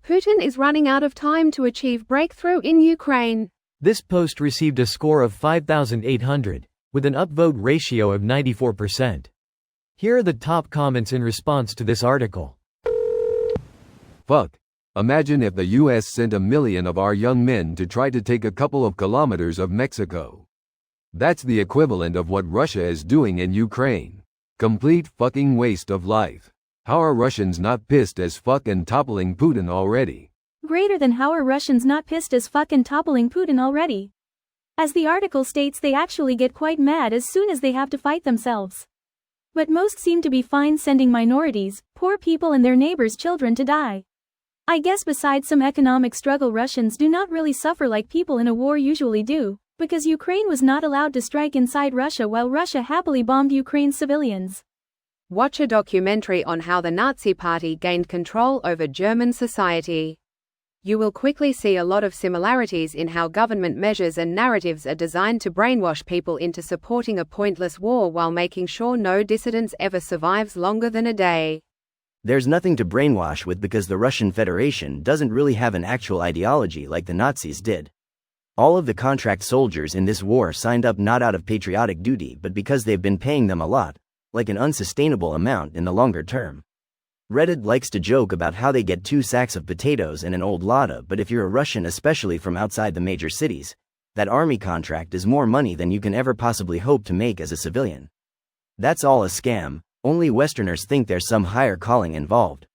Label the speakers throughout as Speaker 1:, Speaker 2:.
Speaker 1: Putin is running out of time to achieve breakthrough in Ukraine.
Speaker 2: This post received a score of 5,800, with an upvote ratio of 94%. Here are the top comments in response to this article.
Speaker 3: Fuck. Imagine if the US sent 1 million of our young men to try to take a couple of kilometers of Mexico. That's the equivalent of what Russia is doing in Ukraine. Complete fucking waste of life. How are Russians not pissed as fuck and toppling Putin already?
Speaker 4: Greater than how are Russians not pissed as fuck and toppling Putin already? As the article states, they actually get quite mad as soon as they have to fight themselves. But most seem to be fine sending minorities, poor people and their neighbors' children to die. I guess besides some economic struggle, Russians do not really suffer like people in a war usually do, because Ukraine was not allowed to strike inside Russia while Russia happily bombed Ukraine's civilians.
Speaker 1: Watch a documentary on how the Nazi Party gained control over German society. You will quickly see a lot of similarities in how government measures and narratives are designed to brainwash people into supporting a pointless war while making sure no dissident ever survives longer than a day.
Speaker 5: There's nothing to brainwash with because the Russian Federation doesn't really have an actual ideology like the Nazis did. All of the contract soldiers in this war signed up not out of patriotic duty but because they've been paying them a lot, like an unsustainable amount in the longer term. Reddit likes to joke about how they get 2 sacks of potatoes and an old Lada, but if you're a Russian, especially from outside the major cities, that army contract is more money than you can ever possibly hope to make as a civilian. That's all a scam. Only Westerners think there's some higher calling involved.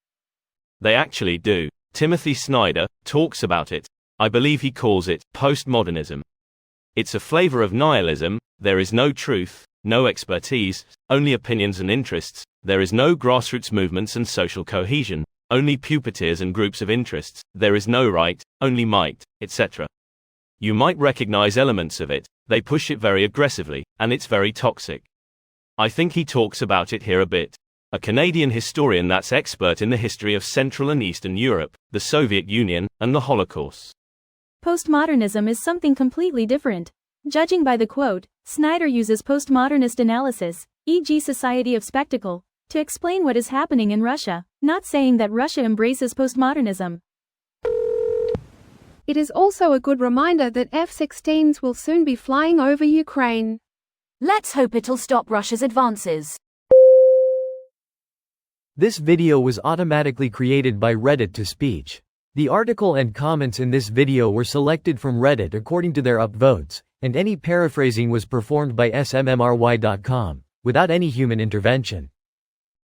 Speaker 6: They actually do. Timothy Snyder talks about it. I believe he calls it postmodernism. It's a flavor of nihilism. There is no truth, no expertise, only opinions and interests. There is no grassroots movements and social cohesion, only puppeteers and groups of interests. There is no right, only might, etc. You might recognize elements of it. They push it very aggressively, and it's very toxic. I think he talks about it here a bit. A Canadian historian that's expert in the history of Central and Eastern Europe, the Soviet Union, and the Holocaust.
Speaker 4: Postmodernism is something completely different. Judging by the quote, Snyder uses postmodernist analysis, e.g. society of spectacle, to explain what is happening in Russia, not saying that Russia embraces postmodernism.
Speaker 1: It is also a good reminder that F-16s will soon be flying over Ukraine.
Speaker 7: Let's hope it'll stop Russia's advances.
Speaker 2: This video was automatically created by Reddit to speech. The article and comments in this video were selected from Reddit according to their upvotes, and any paraphrasing was performed by smmry.com, without any human intervention.